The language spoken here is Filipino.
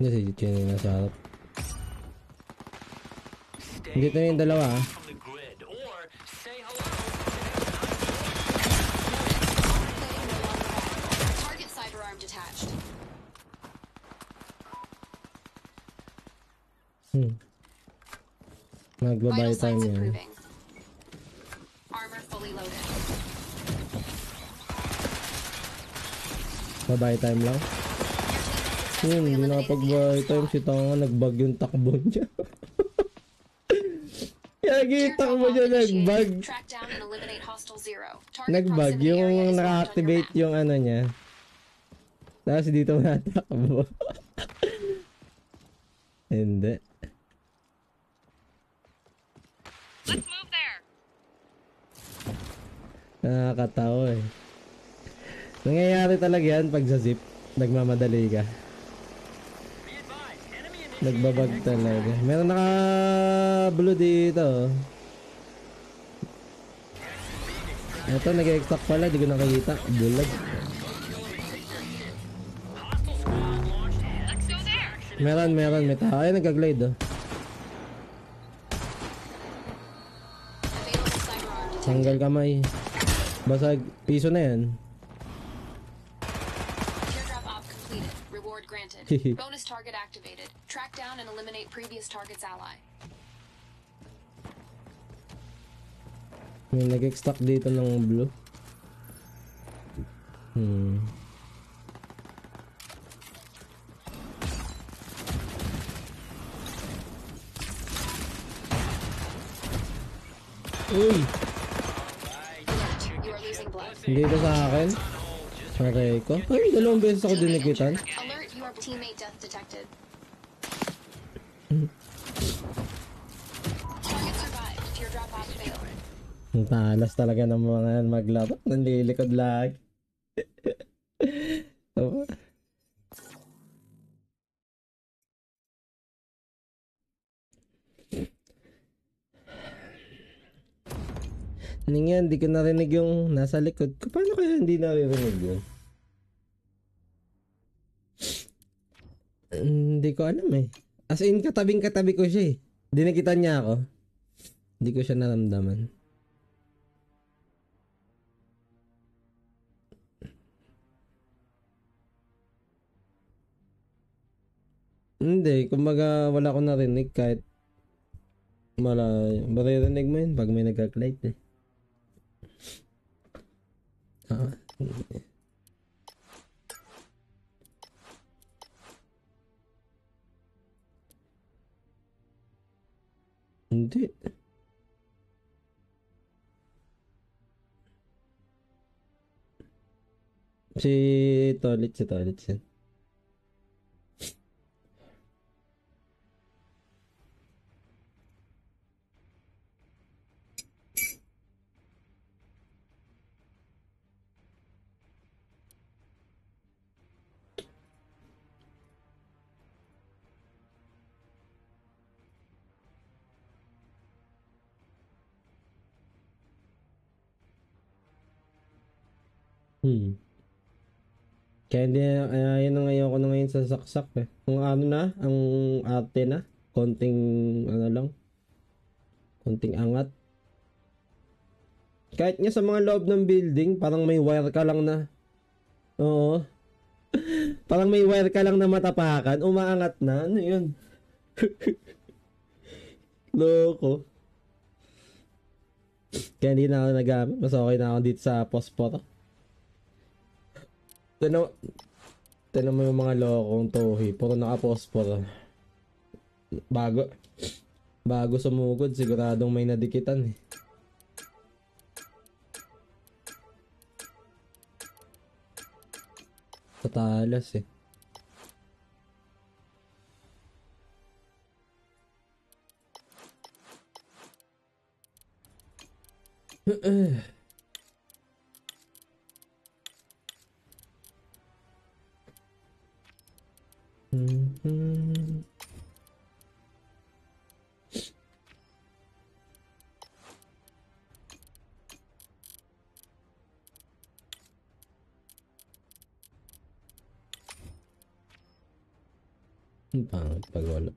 Hindi si Chen yung nasa harap. Dito na yung dalawa ah. Magbabay time yan. Babay time lang. Hindi nakapag-buy time. Si Tanga nagbag yung takbo niya. Kaya mo siya nagbag. Nagbag yung naka-activate yung ano niya. Tapos dito natakbo. Hindi. Let's move there. Nakakatawa eh. Nangyayari talaga yan pag sa zip. Nagmamadali ka. Nagbabag talaga. Meron naka-blue dito. Ito nag-extract pala. Di ko nakikita. Bulag. Meron. May tao. Ay, nagka-glide oh. Tanggal kamay. Basag. Piso na yan. Bonus target activated. Track down and eliminate previous target's ally. May nag-extract dito ng blue. Uy! Dito sa akin. Saray ko. Ay, dalawang beses ako dinikitan. Alert, you have teammate death detected. Target survived. Teardrop off failed. Ang talas talaga ng mga yan maglaro. Nanlilikod lag. Hindi nga, hindi ko narinig yung nasa likod ko. Paano kaya hindi naririnig yun? Hindi ko alam eh. As in, katabing-katabi ko siya eh. Dinikitan niya ako. Hindi ko siya naramdaman. Hindi, kumbaga wala akong narinig kahit maririnig mo yun pag may nagka-light eh. Hindi. Si Tolit yan. Kaya hindi, yun ang ayoko na ngayon sa saksak eh. Kung ano na, ang ate na, konting ano lang, konting angat. Kahit nga sa mga loob ng building, parang may wire ka lang na, oo. Parang may wire ka lang na matapakan, umaangat na, ano yun? Loko. Kaya hindi na ako nagamit, mas okay na ako dito sa posporo. Tinan mo yung mga lokong tohi. Puro naka-posporo. Bago sumugod, siguradong may nadikitan eh. Tatalas eh. Ang pangit pag wala.